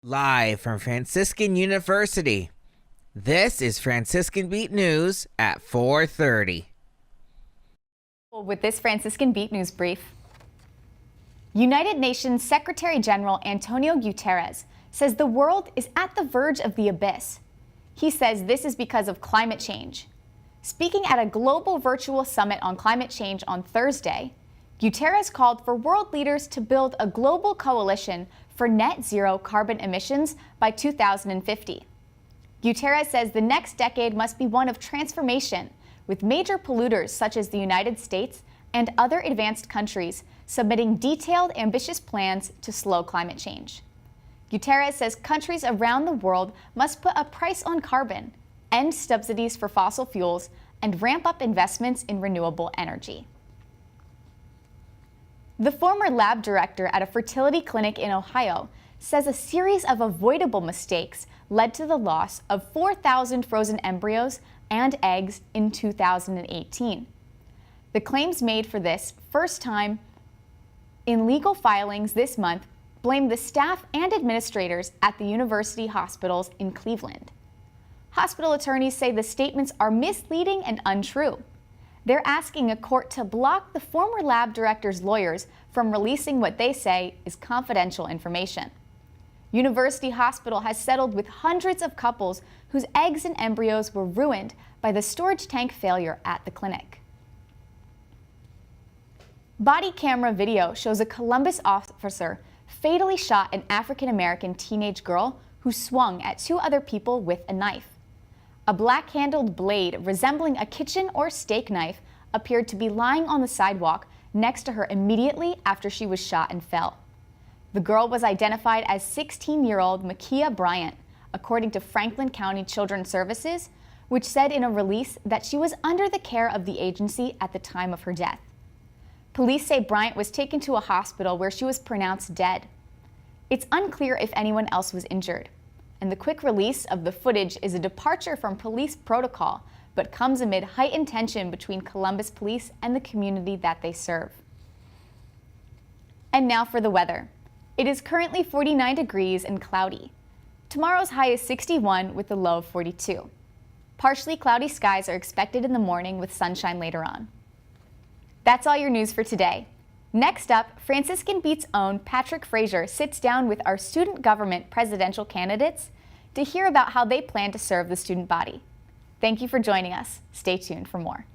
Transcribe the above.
Live from Franciscan University, this is Franciscan Beat News at 4:30. With this Franciscan Beat News brief. United Nations Secretary General Antonio Guterres says the world is at the verge of the abyss. He says this is because of climate change. Speaking at a global virtual summit on climate change on Thursday, Guterres called for world leaders to build a global coalition for net zero carbon emissions by 2050. Guterres says the next decade must be one of transformation, with major polluters such as the United States and other advanced countries submitting detailed, ambitious plans to slow climate change. Guterres says countries around the world must put a price on carbon, end subsidies for fossil fuels, and ramp up investments in renewable energy. The former lab director at a fertility clinic in Ohio says a series of avoidable mistakes led to the loss of 4,000 frozen embryos and eggs in 2018. The claims made for this first time in legal filings this month blame the staff and administrators at the university hospitals in Cleveland. Hospital attorneys say the statements are misleading and untrue. They're asking a court to block the former lab director's lawyers from releasing what they say is confidential information. University Hospital has settled with hundreds of couples whose eggs and embryos were ruined by the storage tank failure at the clinic. Body camera video shows a Columbus officer fatally shot an African-American teenage girl who swung at two other people with a knife. A black-handled blade resembling a kitchen or steak knife appeared to be lying on the sidewalk next to her immediately after she was shot and fell. The girl was identified as 16-year-old Makia Bryant, according to Franklin County Children's Services, which said in a release that she was under the care of the agency at the time of her death. Police say Bryant was taken to a hospital where she was pronounced dead. It's unclear if anyone else was injured, and the quick release of the footage is a departure from police protocol, but comes amid heightened tension between Columbus police and the community that they serve. And now for the weather. It is currently 49 degrees and cloudy. Tomorrow's high is 61 with a low of 42. Partially cloudy skies are expected in the morning with sunshine later on. That's all your news for today. Next up, Franciscan Beat's own Patrick Frazier sits down with our student government presidential candidates to hear about how they plan to serve the student body. Thank you for joining us. Stay tuned for more.